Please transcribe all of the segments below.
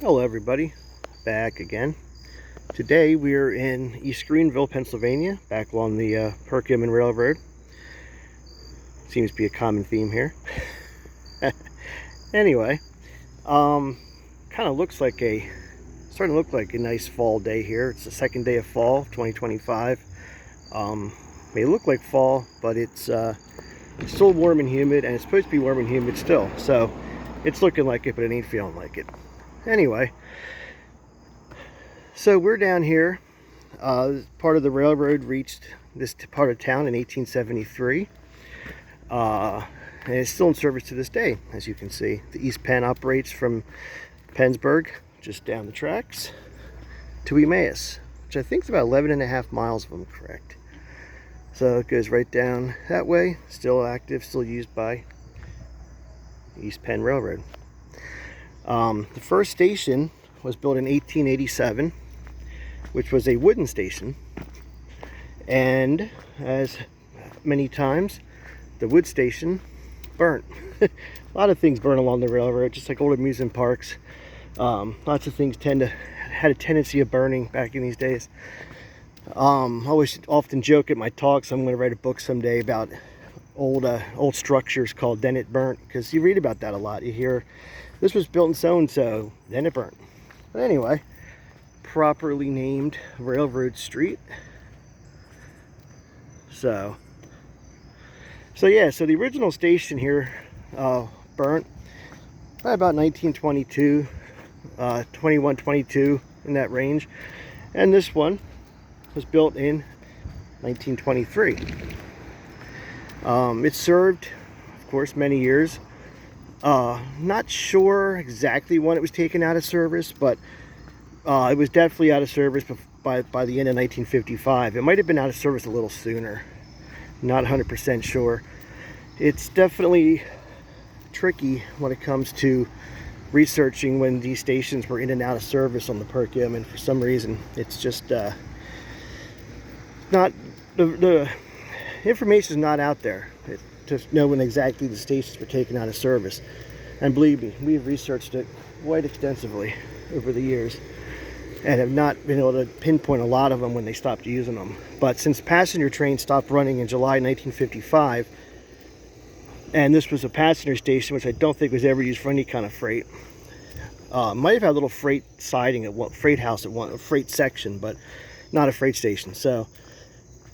Hello everybody, back again. Today we're in Eastgreenville, Pennsylvania, back along the Perkiomen Railroad. Seems to be a common theme here. Anyway, kind of starting to look like a nice fall day here. It's the second day of fall, 2025. May look like fall, but it's still warm and humid, and it's supposed to be warm and humid still. So it's looking like it, but it ain't feeling like it. Anyway, so we're down here. Part of the railroad reached this part of town in 1873, and it's still in service to this day, as you can see. The East Penn operates from Pennsburg, just down the tracks, to Emmaus, which I think is about 11.5 miles if I'm correct. So it goes right down that way, still active, still used by East Penn Railroad. The first station was built in 1887, which was a wooden station, and as many times, the wood station burnt. A lot of things burn along the railroad, just like old amusement parks. Lots of things had a tendency of burning back in these days. I always often joke at my talks I'm going to write a book someday about old structures called then it burnt, because you read about that a lot. You hear this was built in so and so, then it burnt. But anyway, properly named Railroad Street. So yeah, so the original station here burnt by about 1922, 21, 22, in that range. And this one was built in 1923. It served, of course, many years. Not sure exactly when it was taken out of service, but it was definitely out of service by the end of 1955. It might have been out of service a little sooner. Not 100% sure. It's definitely tricky when it comes to researching when these stations were in and out of service on the Perkiomen. For some reason, it's just not the information is not out there to know when exactly the stations were taken out of service. And believe me, we've researched it quite extensively over the years and have not been able to pinpoint a lot of them when they stopped using them. But since passenger trains stopped running in July 1955, and this was a passenger station, which I don't think was ever used for any kind of freight. Might have had a little freight siding at one, freight house at one, a freight section, but not a freight station. So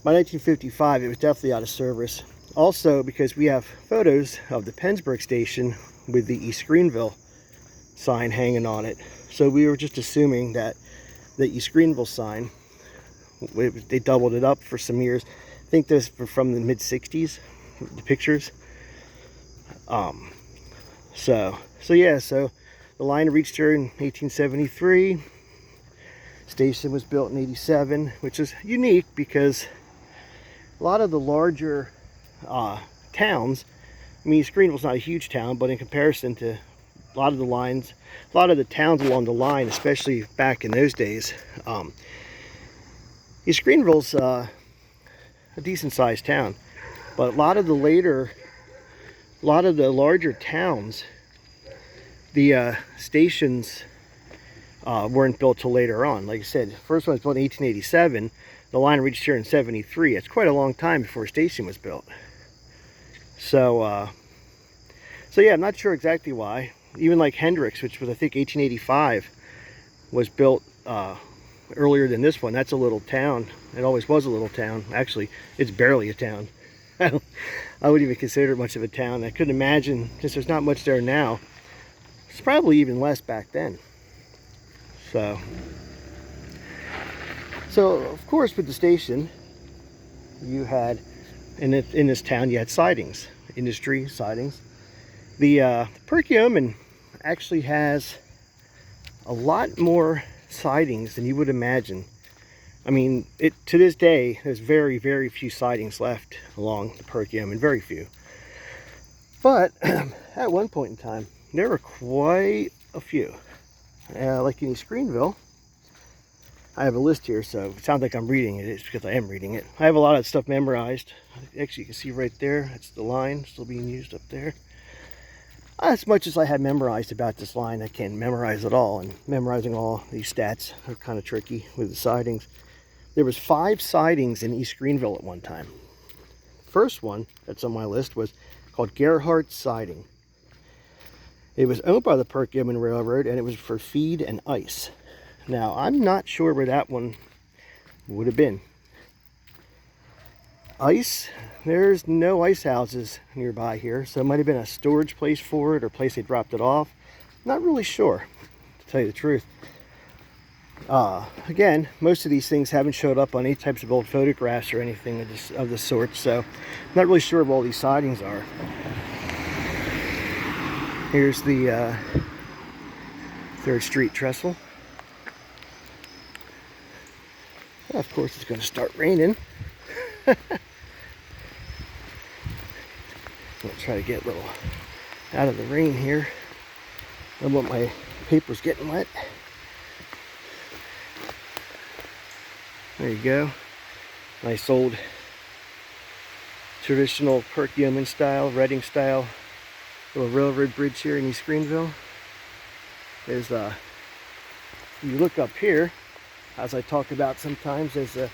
by 1955, it was definitely out of service. Also, because we have photos of the Pennsburg station with the Eastgreenville sign hanging on it. So we were just assuming that the Eastgreenville sign, they doubled it up for some years. I think those were from the mid-60s, the pictures. So the line reached here in 1873. Station was built in 87, which is unique because a lot of the larger towns, I mean, Eastgreenville's not a huge town, but in comparison to a lot of the towns along the line, especially back in those days, Eastgreenville's a decent sized town. But a lot of the larger towns, the stations weren't built till later on. Like I said, the first one was built in 1887. The line reached here in 73. It's quite a long time before a station was built. So yeah, I'm not sure exactly why. Even like Hendricks, which was I think 1885, was built earlier than this one. That's a little town. It always was a little town. Actually, it's barely a town. I wouldn't even consider it much of a town. I couldn't imagine, since there's not much there now. It's probably even less back then. So of course, with the station, you had in this town you had sidings, industry sidings. The Perkiomen actually has a lot more sidings than you would imagine. I mean, to this day, there's very, very few sidings left along the Perkiomen, very few. But at one point in time, there were quite a few. Like in Eastgreenville, I have a list here, so it sounds like I'm reading it. It's because I am reading it. I have a lot of stuff memorized. Actually, you can see right there, that's the line still being used up there. As much as I had memorized about this line, I can't memorize it all, and memorizing all these stats are kind of tricky with the sidings. There was 5 sidings in Eastgreenville at one time. First one that's on my list was called Gerhardt's Siding. It was owned by the Perkiomen Railroad, and it was for feed and ice. Now, I'm not sure where that one would have been. Ice, there's no ice houses nearby here, so it might have been a storage place for it or a place they dropped it off. Not really sure, to tell you the truth. Again, most of these things haven't showed up on any types of old photographs or anything of this sort, so I'm not really sure where all these sidings are. Here's the 3rd Street trestle. Of course, it's going to start raining. I'm going to try to get a little out of the rain here. I don't want my papers getting wet. There you go. Nice old traditional Perkiomen style, Reading style little railroad bridge here in Eastgreenville. There's you look up here, as I talk about sometimes, there's a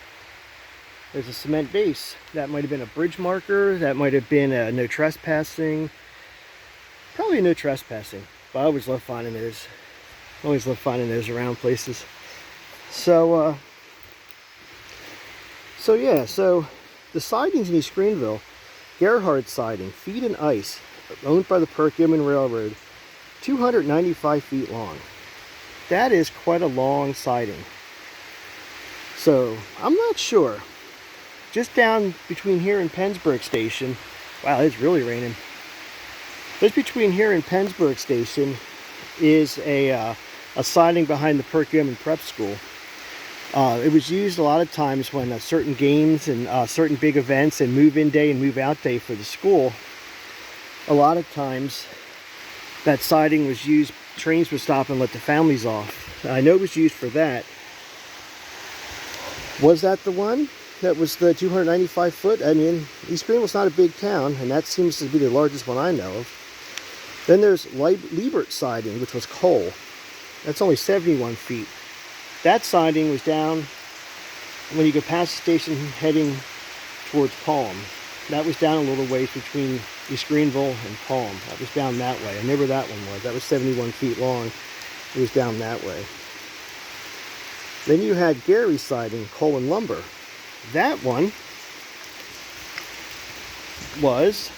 cement base. That might have been a bridge marker. That might have been a no trespassing. Probably no trespassing. But I always love finding those. Always love finding those around places. So yeah. So the sidings in Eastgreenville, Gerhardt's Siding, feed and ice, owned by the Perkiomen Railroad, 295 feet long. That is quite a long siding. So I'm not sure. Just down between here and Pennsburg Station, wow, it's really raining. Just between here and Pennsburg Station is a siding behind the Perkiomen Prep School. It was used a lot of times when certain games and certain big events and move-in day and move-out day for the school. A lot of times that siding was used, trains would stop and let the families off. I know it was used for that. Was that the one? That was the 295 foot? I mean, Eastgreenville's not a big town, and that seems to be the largest one I know of. Then there's Liebert Siding, which was coal. That's only 71 feet. That siding was down when you go past the station heading towards Palm. That was down a little ways between Eastgreenville and Palm. That was down that way. I know where that one was. That was 71 feet long. It was down that way. Then you had Gary's Siding, coal and lumber. That one was,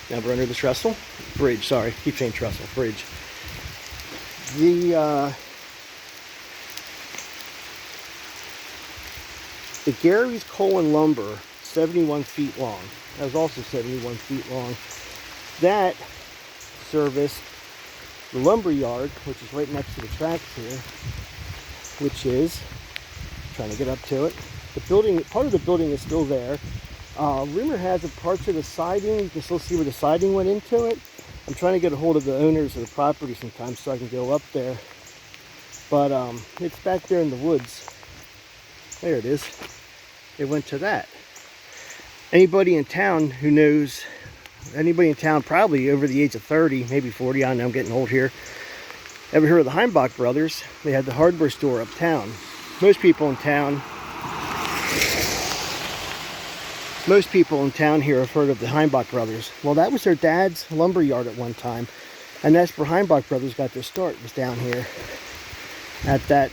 now we're under the trestle, bridge, sorry, keep saying trestle, bridge. The Gary's coal and lumber, 71 feet long. That was also 71 feet long. That serviced the lumber yard, which is right next to the tracks here, which is, trying to get up to it. The building, part of the building is still there. Rumor has it parts of the siding, you can still see where the siding went into it. I'm trying to get a hold of the owners of the property sometimes so I can go up there. But it's back there in the woods. There it is. It went to that. Anybody in town who knows, anybody in town probably over the age of 30, maybe 40, I don't know, I'm getting old here. Ever heard of the Heimbach brothers? They had the hardware store uptown. Most people in town here have heard of the Heimbach brothers. Well, that was their dad's lumber yard at one time, and that's where Heimbach brothers got their start, was down here at that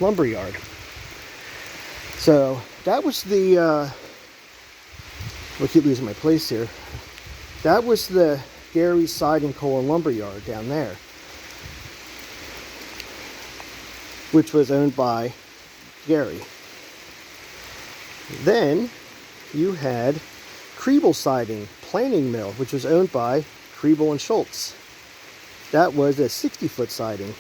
lumber yard. So that was the I keep losing my place here. That was the Gary's Siding, coal and lumber yard down there, which was owned by Gary. Then you had Kriebel Siding, planing mill, which was owned by Kriebel and Schultz. That was a 60-foot siding.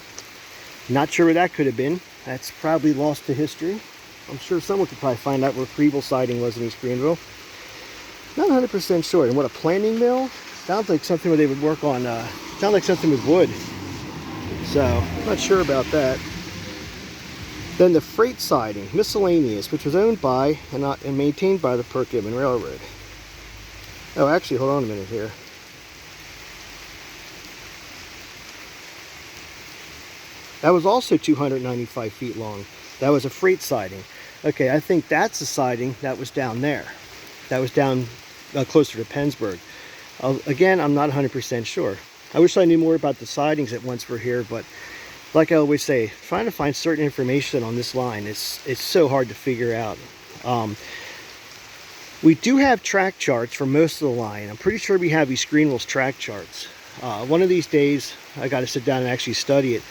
Not sure where that could have been. That's probably lost to history. I'm sure someone could probably find out where Kriebel Siding was in Eastgreenville. Not 100% sure. And what, a planing mill? Sounds like something where they would work on, sounds like something with wood. So, not sure about that. Then the freight siding, miscellaneous, which was owned by and maintained by the Perkiomen Railroad. Oh, actually, hold on a minute here. That was also 295 feet long. That was a freight siding. Okay, I think that's a siding that was down there. That was down closer to Pennsburg. Again, I'm not 100% sure. I wish I knew more about the sidings that once were here, but like I always say, trying to find certain information on this line, it's so hard to figure out. We do have track charts for most of the line. I'm pretty sure we have Eastgreenville's track charts. One of these days, I got to sit down and actually study it,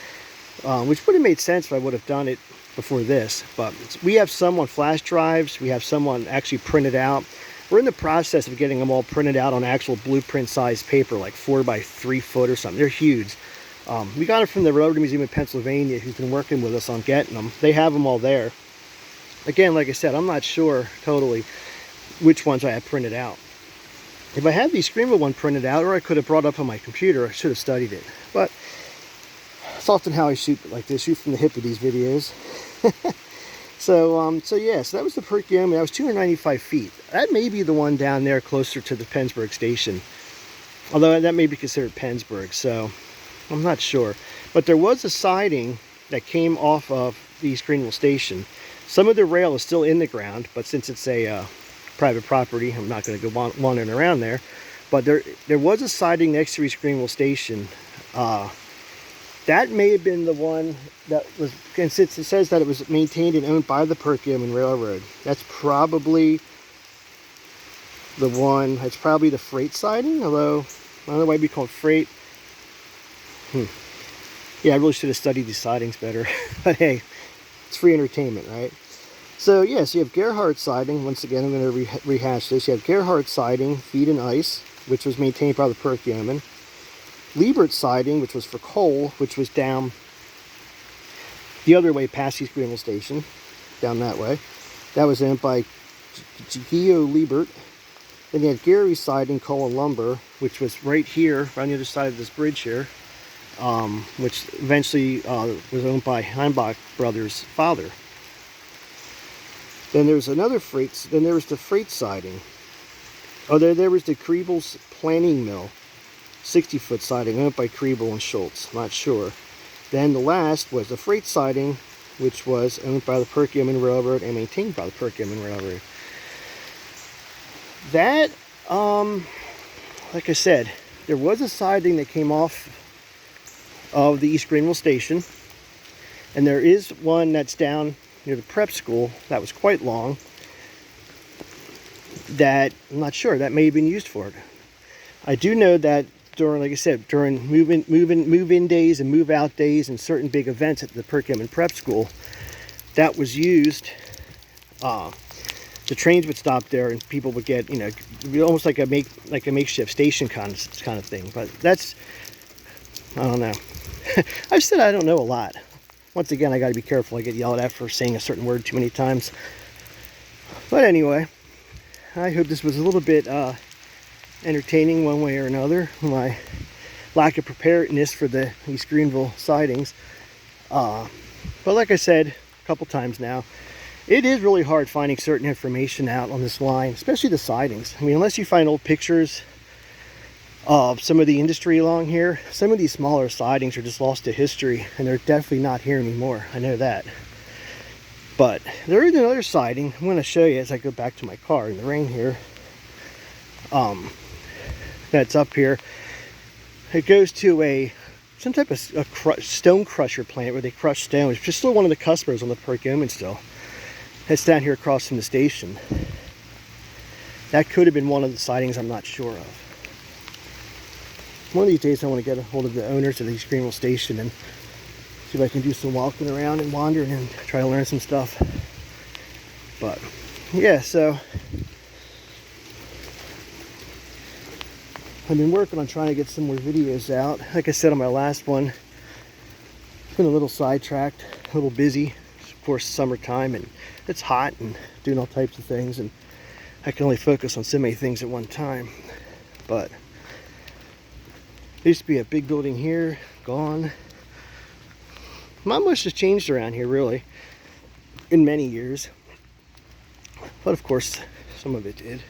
which would have made sense if I would have done it before this. But we have some on flash drives. We have some on actually printed out. We're in the process of getting them all printed out on actual blueprint size paper, like 4 by 3 foot or something. They're huge. We got it from the Railroad Museum in Pennsylvania, who's been working with us on getting them. They have them all there. Again, like I said, I'm not sure totally which ones I have printed out. If I had the Eastgreenville one printed out, or I could have brought up on my computer, I should have studied it. But it's often how I shoot like this, shoot from the hip with these videos. So yeah, so that was the Perkiomen. That was 295 feet. That may be the one down there closer to the Pennsburg station. Although that may be considered Pennsburg, so I'm not sure. But there was a siding that came off of the Eastgreenville station. Some of the rail is still in the ground, but since it's a private property, I'm not going to go wandering around there. But there was a siding next to Eastgreenville station. That may have been the one that was, and since it says that it was maintained and owned by the Perkiomen Railroad, that's probably the one. It's probably the freight siding, although I don't know why it'd be called freight. Yeah, I really should have studied these sidings better. But hey, it's free entertainment, right? So yes, you have Gerhardt siding. Once again, I'm going to rehash this. You have Gerhardt siding, feed and ice, which was maintained by the Perkiomen. Liebert siding, which was for coal, which was down the other way past Eastgreenville station, down that way. That was owned by Geo Liebert. Then you had Gary siding, coal and lumber, which was right here, right on the other side of this bridge here, which eventually was owned by Heimbach brothers' father. Then there's another freight. Then there was the freight siding. Oh, there was the Kriebel's planing mill, 60-foot siding owned by Kriebel and Schultz. Not sure. Then the last was the freight siding, which was owned by the Perkiomen Railroad and maintained by the Perkiomen Railroad. That, like I said, there was a siding that came off of the Eastgreenville station, and there is one that's down near the prep school that was quite long, that I'm not sure, that may have been used for it. I do know that during, like I said, during move-in days and move-out days and certain big events at the Perkiomen prep school, that was used. The trains would stop there and people would get, you know, almost like a makeshift station kind of thing. But that's, I don't know. I've said I don't know a lot. Once again, I got to be careful. I get yelled at for saying a certain word too many times. But anyway, I hope this was a little bit entertaining one way or another. My lack of preparedness for the Eastgreenville sidings. But like I said a couple times now, it is really hard finding certain information out on this line, especially the sidings. I mean, unless you find old pictures of some of the industry along here, some of these smaller sidings are just lost to history, and they're definitely not here anymore. I know that. But there is another siding I'm going to show you as I go back to my car in the rain here. That's up here. It goes to some type of stone crusher plant where they crush stone. It's just still one of the customers on the Perkiomen still. It's down here across from the station. That could have been one of the sidings, I'm not sure of. One of these days I want to get a hold of the owners of the Eastgreenville station and see if I can do some walking around and wandering and try to learn some stuff. But yeah, so I've been working on trying to get some more videos out. Like I said on my last one, it's been a little sidetracked, a little busy. It's of course summertime and it's hot and doing all types of things, and I can only focus on so many things at one time. But there used to be a big building here, gone. Not much has changed around here really in many years, but of course some of it did.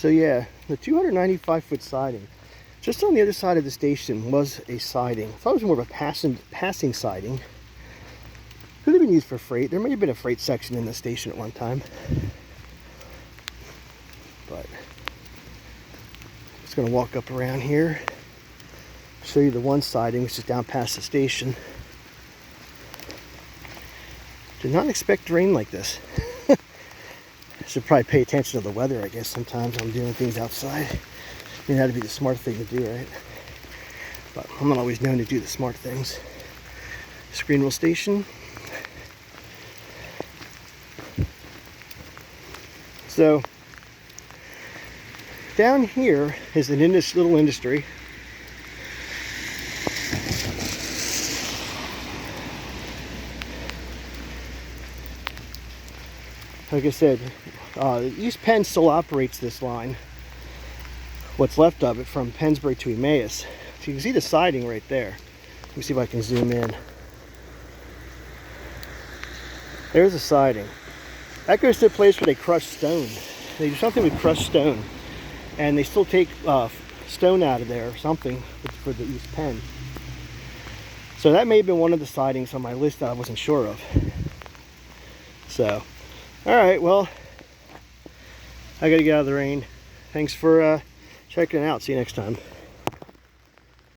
So yeah, the 295-foot siding. Just on the other side of the station was a siding. I thought it was more of a passing siding. Could have been used for freight. There may have been a freight section in the station at one time. But just going to walk up around here, show you the one siding, which is down past the station. Did not expect rain like this. I should probably pay attention to the weather, I guess, sometimes when I'm doing things outside. I mean, that'd be the smart thing to do, right? But I'm not always known to do the smart things. Eastgreenville Station. So, down here is an little industry. Like I said, East Penn still operates this line. What's left of it from Pennsbury to Emmaus. So you can see the siding right there. Let me see if I can zoom in. There's the siding. That goes to a place where they crush stone. They do something with crushed stone. And they still take stone out of there or something for the East Penn. So that may have been one of the sidings on my list that I wasn't sure of. So, alright, well, I gotta get out of the rain. Thanks for checking it out. See you next time.